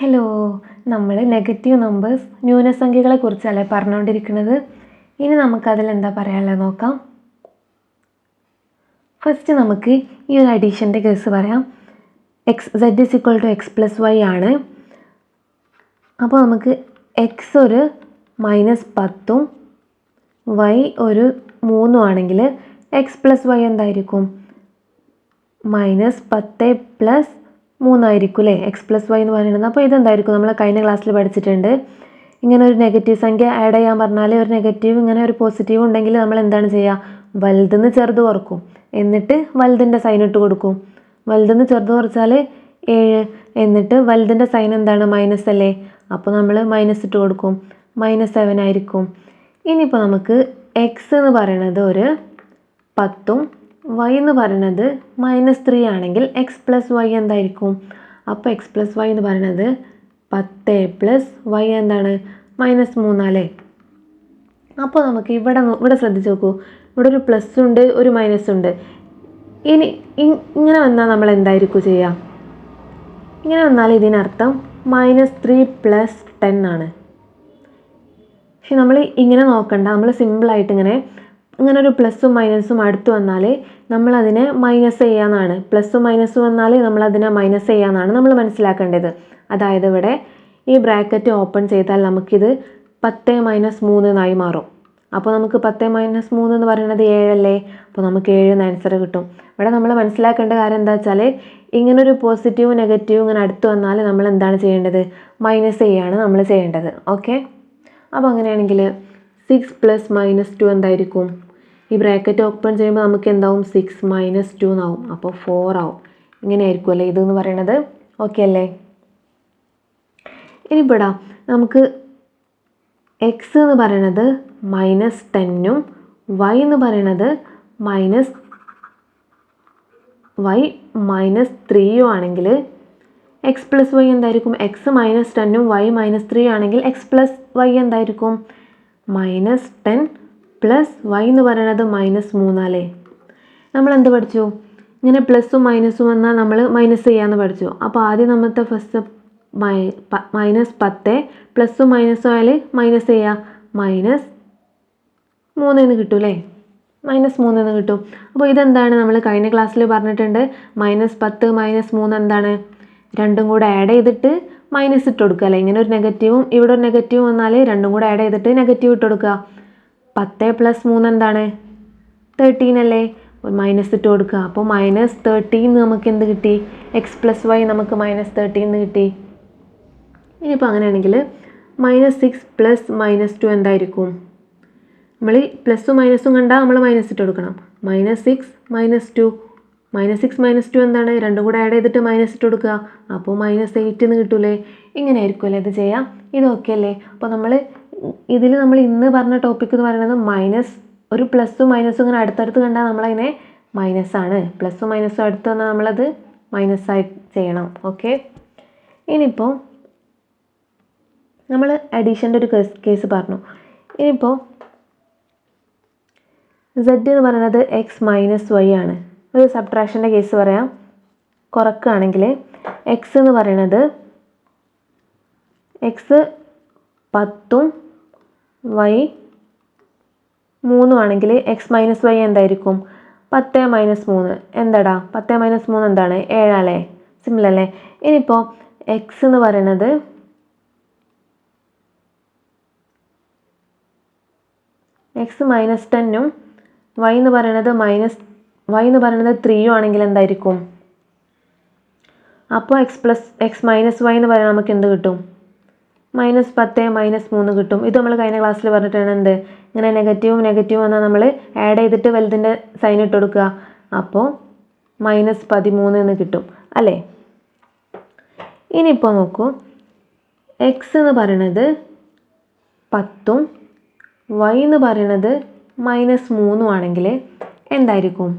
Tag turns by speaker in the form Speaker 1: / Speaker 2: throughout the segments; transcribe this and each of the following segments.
Speaker 1: Hello, നമ്മൾ negative numbers ന്യൂനസംഖ്യകളെ കുറിച്ചല്ലേ പറഞ്ഞുകൊണ്ടിരിക്കുന്നത്. ഇനി നമുക്കതിൽ എന്താ പറയാനുള്ളത് നോക്കാം. ഫസ്റ്റ് നമുക്ക് ഈ ഒരു അഡീഷൻ്റെ കേസ് പറയാം. z = x+y ആണ്. അപ്പോൾ നമുക്ക് x ഒരു -10 y ഒരു 3 ആണെങ്കിൽ x+y എന്തായിരിക്കും? -10 + 3 ആയിരിക്കും അല്ലേ x+y എന്ന് പറയുന്നത്. അപ്പോൾ ഇതെന്തായിരിക്കും? നമ്മൾ കഴിഞ്ഞ ക്ലാസ്സിൽ പഠിച്ചിട്ടുണ്ട്. ഇങ്ങനെ ഒരു നെഗറ്റീവ് സംഖ്യ ആഡ് ചെയ്യാൻ പറഞ്ഞാൽ ഒരു നെഗറ്റീവ് ഇങ്ങനെ ഒരു പോസിറ്റീവ് ഉണ്ടെങ്കിൽ നമ്മൾ എന്താണ് ചെയ്യുക? വലുതിന്ന് ചെറുത് കുറക്കും, എന്നിട്ട് വലുതിൻ്റെ സൈൻ ഇട്ട് കൊടുക്കും. വലുതിന്ന് ചെറുത് കുറച്ചാൽ 7, എന്നിട്ട് വലുതിൻ്റെ സൈൻ എന്താണ്? മൈനസ് അല്ലേ? അപ്പോൾ നമ്മൾ മൈനസ് ഇട്ട് കൊടുക്കും, -7 ആയിരിക്കും. ഇനിയിപ്പോൾ നമുക്ക് x എന്ന് പറയുന്നത് ഒരു 10 y എന്ന് പറയുന്നത് -3 ആണെങ്കിൽ x+y എന്തായിരിക്കും? അപ്പോൾ x+y എന്ന് പറയുന്നത് 10 + y എന്താണ്? -3 അല്ലേ? അപ്പോൾ നമുക്ക് ഇവിടെ ശ്രദ്ധിച്ച് നോക്കൂ, ഇവിടെ ഒരു പ്ലസ് ഉണ്ട്, ഒരു മൈനസ് ഉണ്ട്. ഇനി ഇങ്ങനെ വന്നാൽ നമ്മൾ എന്തായിരിക്കും ചെയ്യുക? ഇങ്ങനെ വന്നാൽ ഇതിനർത്ഥം -3 + 10 ആണ്. പക്ഷെ നമ്മൾ ഇങ്ങനെ നോക്കണ്ട, നമ്മൾ സിമ്പിളായിട്ട് ഇങ്ങനെ ഒരു പ്ലസ്സും മൈനസും അടുത്ത് വന്നാൽ നമ്മളതിനെ മൈനസ് ചെയ്യാന്നാണ്. പ്ലസ്സും മൈനസും വന്നാൽ നമ്മളതിനെ മൈനസ് ചെയ്യാന്നാണ് നമ്മൾ മനസ്സിലാക്കേണ്ടത്. അതായത് ഇവിടെ ഈ ബ്രാക്കറ്റ് ഓപ്പൺ ചെയ്താൽ നമുക്കിത് 10 - 3 എന്നായി മാറും. അപ്പോൾ നമുക്ക് 10 - 3 എന്ന് പറയുന്നത് 7 അല്ലേ? അപ്പോൾ നമുക്ക് 7 എന്ന് ആൻസർ കിട്ടും. ഇവിടെ നമ്മൾ മനസ്സിലാക്കേണ്ട കാര്യം എന്താ വെച്ചാൽ, ഇങ്ങനൊരു പോസിറ്റീവ് നെഗറ്റീവ് ഇങ്ങനെ അടുത്ത് വന്നാൽ നമ്മൾ എന്താണ് ചെയ്യേണ്ടത്? മൈനസ് ചെയ്യാണ് നമ്മൾ ചെയ്യേണ്ടത്. ഓക്കെ, അപ്പോൾ അങ്ങനെയാണെങ്കിൽ 6 + -2 എന്തായിരിക്കും? ഈ ബ്രാക്കറ്റ് ഓപ്പൺ ചെയ്യുമ്പോൾ നമുക്ക് എന്താവും? 6 - 2 എന്നാവും. അപ്പോൾ 4 ആവും. ഇങ്ങനെയായിരിക്കും അല്ലേ ഇതെന്ന് പറയണത്? ഓക്കെ അല്ലേ? ഇനി പെടാം നമുക്ക് x എന്ന് പറയണത് -10ഉം y എന്ന് പറയണത് -3 ആണെങ്കിൽ x+y എന്തായിരിക്കും? x -10ഉം y -3 ആണെങ്കിൽ x+y എന്തായിരിക്കും? -10 + y എന്ന് പറയുന്നത് -3 അല്ലേ? നമ്മൾ എന്ത് പഠിച്ചു? ഇങ്ങനെ പ്ലസ്സും മൈനസും വന്നാൽ നമ്മൾ മൈനസ് ചെയ്യാമെന്ന് പഠിച്ചു. അപ്പോൾ ആദ്യം നമ്മത്തെ ഫസ്റ്റ് -10 പ്ലസ്സും മൈനസും ആയാൽ മൈനസ് ചെയ്യുക, -3 എന്ന് കിട്ടും അല്ലേ? -3 എന്ന് കിട്ടും. അപ്പോൾ ഇതെന്താണ്? നമ്മൾ കഴിഞ്ഞ ക്ലാസ്സിൽ പറഞ്ഞിട്ടുണ്ട്, -10 -3 എന്താണ്? രണ്ടും കൂടെ ആഡ് ചെയ്തിട്ട് മൈനസ് ഇട്ട് കൊടുക്കുക അല്ലേ? ഇങ്ങനെ ഒരു നെഗറ്റീവും ഇവിടെ ഒരു നെഗറ്റീവും വന്നാൽ രണ്ടും കൂടെ ആഡ് ചെയ്തിട്ട് നെഗറ്റീവ് ഇട്ട് കൊടുക്കുക. 10 + 3 എന്താണ്? 13 അല്ലേ? മൈനസ് ഇട്ട് കൊടുക്കുക. അപ്പോൾ -13 നമുക്ക് എന്ത് കിട്ടി? x+y നമുക്ക് -13 കിട്ടി. ഇനിയിപ്പോൾ അങ്ങനെയാണെങ്കിൽ -6 + -2 എന്തായിരിക്കും? നമ്മൾ പ്ലസ്സും മൈനസും കണ്ടാൽ നമ്മൾ മൈനസ് ഇട്ട് കൊടുക്കണം. -6 - 2 -6 - 2 എന്താണ്? രണ്ടും കൂടെ ആഡ് ചെയ്തിട്ട് മൈനസ് ഇട്ട് കൊടുക്കുക. അപ്പോൾ -8 എന്ന് കിട്ടൂലേ? ഇങ്ങനെയായിരിക്കും അല്ലേ ഇത് ചെയ്യാം? ഇത് ഓക്കെ അല്ലേ? അപ്പോൾ നമ്മൾ ഇന്ന് പറഞ്ഞ ടോപ്പിക് എന്ന് പറയുന്നത് ഒരു പ്ലസ്സും മൈനസും ഇങ്ങനെ അടുത്തടുത്ത് കണ്ടാൽ നമ്മളതിനെ മൈനസ് ആണ്. പ്ലസ്സും മൈനസും അടുത്ത് വന്നാൽ നമ്മളത് മൈനസായി ചെയ്യണം. ഓക്കെ, ഇനിയിപ്പോൾ നമ്മൾ അഡീഷൻ്റെ ഒരു കേസ് പറഞ്ഞു. ഇനിയിപ്പോൾ z എന്ന് പറയുന്നത് x - y ആണ്. ഒരു സബ്ട്രാക്ഷൻ്റെ കേസ് പറയാം. കുറക്കുകയാണെങ്കിൽ x എന്ന് പറയുന്നത് x 10ഉം y 3 ആണെങ്കിൽ x - y എന്തായിരിക്കും? 10 - 3 എന്താടാ? 10 - 3 എന്താണ്? 7 അല്ലേ? സിമ്പിൾ അല്ലേ? ഇനിയിപ്പോൾ x എന്ന് പറയുന്നത് x -10ഉം y എന്ന് പറയുന്നത് 3 ആണെങ്കിൽ എന്തായിരിക്കും? അപ്പോൾ x - y എന്ന് പറയുന്നത് നമുക്ക് എന്ത് കിട്ടും? -10 - 3 കിട്ടും. ഇത് നമ്മൾ കഴിഞ്ഞ ക്ലാസ്സിൽ പറഞ്ഞിട്ടാണ് എന്ത്? ഇങ്ങനെ നെഗറ്റീവും വന്നാൽ നമ്മൾ ആഡ് ചെയ്തിട്ട് വലുതിൻ്റെ സൈൻ ഇട്ട് കൊടുക്കുക. അപ്പോൾ -13 എന്ന് കിട്ടും അല്ലേ? ഇനിയിപ്പോൾ നോക്കൂ, x എന്ന് പറയുന്നത് 10ഉം y എന്ന് പറയുന്നത് -3 ആണെങ്കിൽ എന്തായിരിക്കും?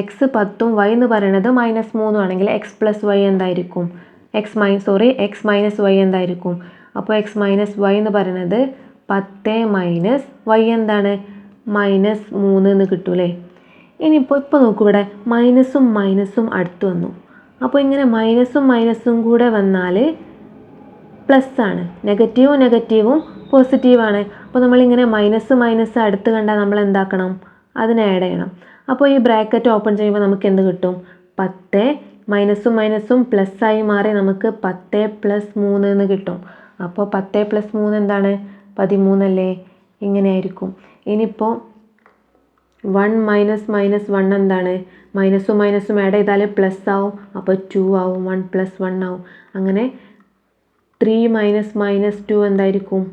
Speaker 1: x 10ഉം y എന്ന് പറയുന്നത് -3 ആണെങ്കിൽ x+y എന്തായിരിക്കും? x - y എന്തായിരിക്കും? അപ്പോൾ x - y എന്ന് പറയുന്നത് 10 - y എന്താണ്? -3 എന്ന് കിട്ടൂലേ? ഇനിയിപ്പോൾ നോക്കൂ, ഇവിടെ മൈനസും അടുത്ത് വന്നു. അപ്പോൾ ഇങ്ങനെ മൈനസും കൂടെ വന്നാൽ പ്ലസ് ആണ്. നെഗറ്റീവും പോസിറ്റീവാണ്. അപ്പോൾ നമ്മളിങ്ങനെ മൈനസ് അടുത്ത് കണ്ടാൽ നമ്മൾ എന്താക്കണം, അതിനെ ആഡ് ചെയ്യണം. അപ്പോൾ ഈ ബ്രാക്കറ്റ് ഓപ്പൺ ചെയ്യുമ്പോൾ നമുക്ക് എന്ത് കിട്ടും, 10 മൈനസും പ്ലസ് ആയി മാറി നമുക്ക് 10 + 3 എന്ന് കിട്ടും. അപ്പോൾ 10 + 3 എന്താണ്, 13 അല്ലേ? ഇങ്ങനെയായിരിക്കും. ഇനിയിപ്പോൾ 1 - 1 എന്താണ്, മൈനസും ആഡ് ചെയ്താൽ പ്ലസ് ആവും, അപ്പോൾ 2 ആവും, 1 + 1 ആവും. അങ്ങനെ 3 - 2 എന്തായിരിക്കും,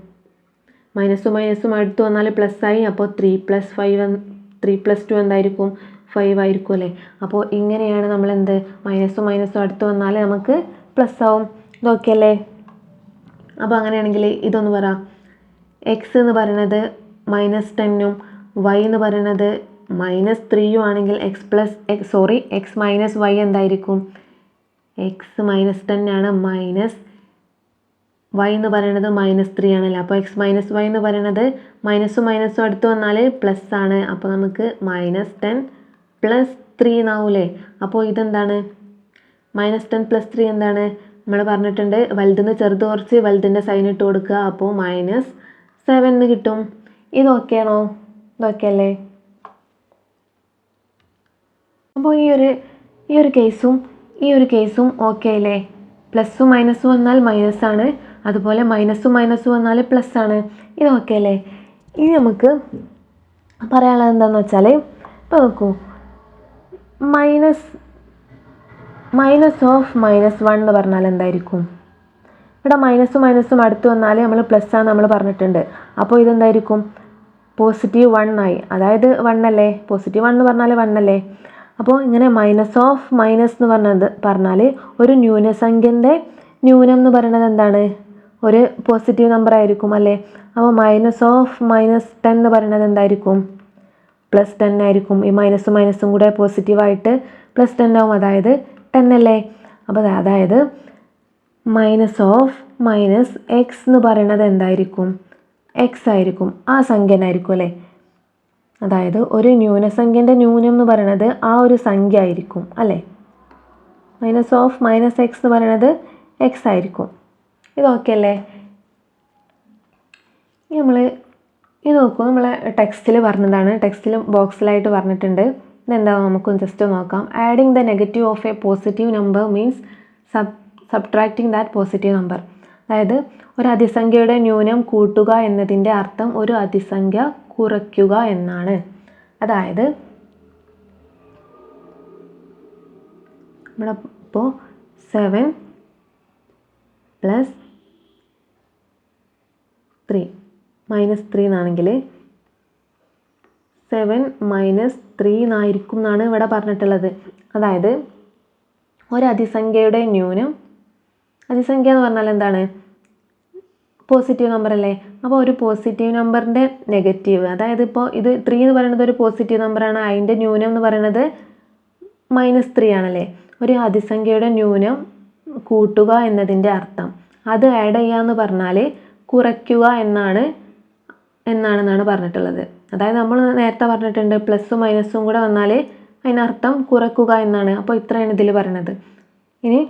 Speaker 1: മൈനസും അടുത്ത് വന്നാൽ പ്ലസ് ആയി, അപ്പോൾ 3 + 2 എന്തായിരിക്കും, 5 ആയിരിക്കും അല്ലേ? അപ്പോൾ ഇങ്ങനെയാണ് നമ്മൾ എന്ത്, മൈനസും അടുത്ത് വന്നാൽ നമുക്ക് പ്ലസ് ആവും. ഇതൊക്കെ അല്ലേ? അപ്പോൾ അങ്ങനെയാണെങ്കിൽ ഇതൊന്ന് പറ, എക്സ് എന്ന് പറയുന്നത് -10ഉം y എന്ന് പറയുന്നത് -3ഉം ആണെങ്കിൽ x - y എന്തായിരിക്കും, x -10 ആണ്, y എന്ന് പറയുന്നത് -3 ആണല്ലോ. അപ്പോൾ x - y എന്ന് പറയുന്നത് മൈനസും അടുത്ത് വന്നാൽ പ്ലസ് ആണ്. അപ്പോൾ നമുക്ക് -10 + 3 എന്നാവൂലേ? അപ്പോൾ ഇതെന്താണ്, -10 + 3 എന്താണ്, നമ്മൾ പറഞ്ഞിട്ടുണ്ട് വലുതിന് ചെറുത് കുറച്ച് വലുതിൻ്റെ സൈൻ ഇട്ട് കൊടുക്കുക. അപ്പോൾ -7 എന്ന് കിട്ടും. ഇതൊക്കെ ആണോ? ഇതൊക്കെ അല്ലേ? അപ്പോൾ ഈ ഒരു കേസും ഓക്കെ അല്ലേ? പ്ലസ്സും മൈനസും വന്നാൽ മൈനസാണ്, അതുപോലെ മൈനസും വന്നാൽ പ്ലസ് ആണ്. ഇതൊക്കെ അല്ലേ? ഇനി നമുക്ക് പറയാനുള്ളത് എന്താണെന്ന് വെച്ചാൽ, ഇപ്പോൾ നോക്കൂ, -1 എന്ന് പറഞ്ഞാൽ എന്തായിരിക്കും, ഇവിടെ മൈനസും അടുത്ത് വന്നാൽ നമ്മൾ പ്ലസ് ആണ് നമ്മൾ പറഞ്ഞിട്ടുണ്ട്. അപ്പോൾ ഇതെന്തായിരിക്കും, +1 ആയി, അതായത് 1 അല്ലേ, +1 എന്ന് പറഞ്ഞാൽ 1 അല്ലേ? അപ്പോൾ ഇങ്ങനെ -എന്ന് പറഞ്ഞാൽ ഒരു ന്യൂനസംഖ്യൻ്റെ ന്യൂനം എന്ന് പറയുന്നത് എന്താണ്, ഒരു പോസിറ്റീവ് നമ്പർ ആയിരിക്കും അല്ലേ? അപ്പോൾ -10 എന്ന് പറയുന്നത് എന്തായിരിക്കും, +10 ആയിരിക്കും. ഈ മൈനസും കൂടെ പോസിറ്റീവായിട്ട് +10 ആവും, അതായത് 10 അല്ലേ? അപ്പോൾ അതായത് -x എന്ന് പറയുന്നത് എന്തായിരിക്കും, x ആയിരിക്കും, ആ സംഖ്യനായിരിക്കും അല്ലേ? അതായത് ഒരു ന്യൂനസംഖ്യൻ്റെ ന്യൂനം എന്ന് പറയുന്നത് ആ ഒരു സംഖ്യ ആയിരിക്കും അല്ലേ? -x എന്ന് പറയുന്നത് x ആയിരിക്കും. ഇതൊക്കെ അല്ലേ? ഇത് നോക്കൂ, നമ്മളെ ടെക്സ്റ്റിൽ പറഞ്ഞതാണ്, ടെക്സ്റ്റിൽ ബോക്സിലായിട്ട് പറഞ്ഞിട്ടുണ്ട്. ഇതെന്താ നമുക്കൊന്ന് ജസ്റ്റ് നോക്കാം. Adding the negative of A positive number means subtracting that positive number. അതായത് ഒരു അതിസംഖ്യയുടെ ന്യൂനം കൂട്ടുക എന്നതിൻ്റെ അർത്ഥം ഒരു അതിസംഖ്യ കുറയ്ക്കുക എന്നാണ്. അതായത് നമ്മളിപ്പോൾ 7 + 3 -3 എന്നാണെങ്കിൽ 7 - 3 എന്നായിരിക്കും എന്നാണ് ഇവിടെ പറഞ്ഞിട്ടുള്ളത്. അതായത് ഒരു അതിസംഖ്യയുടെ ന്യൂനം, അതിസംഖ്യ എന്ന് പറഞ്ഞാൽ എന്താണ്, പോസിറ്റീവ് നമ്പർ അല്ലേ? അപ്പോൾ ഒരു പോസിറ്റീവ് നമ്പറിൻ്റെ നെഗറ്റീവ്, അതായത് ഇപ്പോൾ ഇത് 3 എന്ന് പറയുന്നത് ഒരു പോസിറ്റീവ് നമ്പറാണ്, അതിൻ്റെ ന്യൂനം എന്ന് പറയുന്നത് -3 ആണല്ലേ? ഒരു അതിസംഖ്യയുടെ ന്യൂനം കൂട്ടുക എന്നതിൻ്റെ അർത്ഥം, അത് ആഡ് ചെയ്യാന്ന് പറഞ്ഞാൽ കുറയ്ക്കുക എന്നാണെന്നാണ് പറഞ്ഞിട്ടുള്ളത്. അതായത് നമ്മൾ നേരത്തെ പറഞ്ഞിട്ടുണ്ട് പ്ലസ്സും മൈനസും കൂടെ വന്നാൽ അതിനർത്ഥം കുറയ്ക്കുക എന്നാണ്. അപ്പോൾ ഇത്രയാണ് ഇതിൽ പറയുന്നത്. ഇനി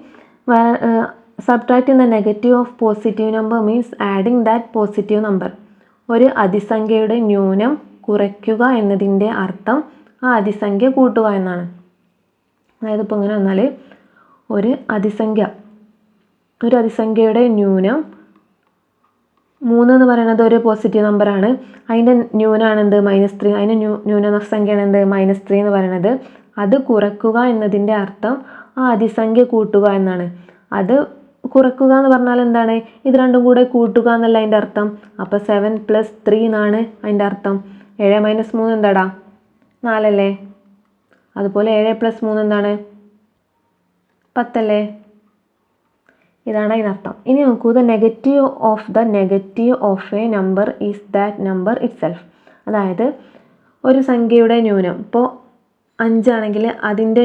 Speaker 1: subtracting the negative of positive number means adding that positive number. ഒരു അതിസംഖ്യയുടെ ന്യൂനം കുറയ്ക്കുക എന്നതിൻ്റെ അർത്ഥം ആ അതിസംഖ്യ കൂട്ടുക എന്നാണ്. അതായത് ഇപ്പോൾ ഇങ്ങനെ വന്നാൽ ഒരു അതിസംഖ്യയുടെ ന്യൂനം 3 എന്ന് പറയുന്നത് ഒരു പോസിറ്റീവ് നമ്പറാണ്, അതിൻ്റെ ന്യൂനാണ് എന്ത്, -3. അതിൻ്റെ ന്യൂനസംഖ്യയാണ് എന്ത്, -3 എന്ന് പറയുന്നത്. അത് കുറയ്ക്കുക എന്നതിൻ്റെ അർത്ഥം ആ അതിസംഖ്യ കൂട്ടുക എന്നാണ്. അത് കുറയ്ക്കുക എന്ന് പറഞ്ഞാൽ എന്താണ്, ഇത് രണ്ടും കൂടെ കൂട്ടുക എന്നല്ല അതിൻ്റെ അർത്ഥം. അപ്പോൾ 7 + 3 എന്നാണ് അതിൻ്റെ അർത്ഥം. 7 - 3 എന്താടാ, 4 അല്ലേ? അതുപോലെ 7 + 3 എന്താണ്, 10 അല്ലേ? ഇതാണ് അതിനർത്ഥം. ഇനി നോക്കൂ, the negative of A number is that number it self. അതായത് ഒരു സംഖ്യയുടെ ന്യൂനം, ഇപ്പോൾ 5 ആണെങ്കിൽ അതിൻ്റെ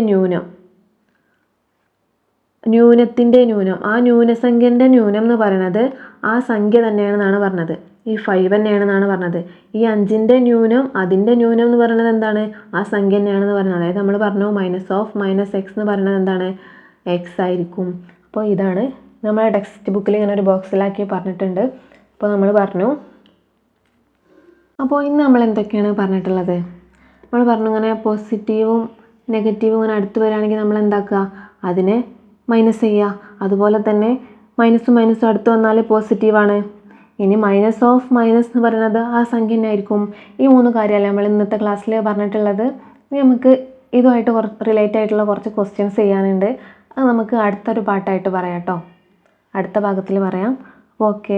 Speaker 1: ന്യൂനത്തിൻ്റെ ന്യൂനം, ആ ന്യൂനസംഖ്യൻ്റെ ന്യൂനം എന്ന് പറയുന്നത് ആ സംഖ്യ തന്നെയാണെന്നാണ് പറഞ്ഞത്. ഈ 5 തന്നെയാണെന്നാണ് പറഞ്ഞത്. ഈ 5ൻ്റെ ന്യൂനം, അതിൻ്റെ ന്യൂനം എന്ന് പറയുന്നത് എന്താണ്, ആ സംഖ്യ തന്നെയാണെന്ന് പറഞ്ഞത്. അതായത് നമ്മൾ പറഞ്ഞു -x എന്ന് പറയുന്നത് എന്താണ്, x ആയിരിക്കും. അപ്പോൾ ഇതാണ് നമ്മളെ ടെക്സ്റ്റ് ബുക്കിൽ ഇങ്ങനെ ഒരു ബോക്സിലാക്കി പറഞ്ഞിട്ടുണ്ട്. അപ്പോൾ നമ്മൾ പറഞ്ഞു. അപ്പോൾ ഇന്ന് നമ്മൾ എന്തൊക്കെയാണ് പറഞ്ഞിട്ടുള്ളത്? നമ്മൾ പറഞ്ഞു ഇങ്ങനെ പോസിറ്റീവും നെഗറ്റീവും ഇങ്ങനെ അടുത്ത് വരികയാണെങ്കിൽ നമ്മൾ എന്താക്കുക, അതിനെ മൈനസ് ചെയ്യുക. അതുപോലെ തന്നെ മൈനസും അടുത്ത് വന്നാൽ പോസിറ്റീവാണ്. ഇനി മൈനസ് ഓഫ് മൈനസ് എന്ന് പറയുന്നത് ആ സംഖ്യ തന്നെ ആയിരിക്കും. ഈ 3 കാര്യമല്ലേ നമ്മൾ ഇന്നത്തെ ക്ലാസ്സിൽ പറഞ്ഞിട്ടുള്ളത്. ഇനി നമുക്ക് ഇതുമായിട്ട് റിലേറ്റ് ആയിട്ടുള്ള കുറച്ച് ക്വസ്റ്റ്യൻസ് ചെയ്യാനുണ്ട്. അത് നമുക്ക് അടുത്തൊരു പാട്ടായിട്ട് പറയാം കേട്ടോ, അടുത്ത ഭാഗത്തിൽ പറയാം. ഓക്കെ.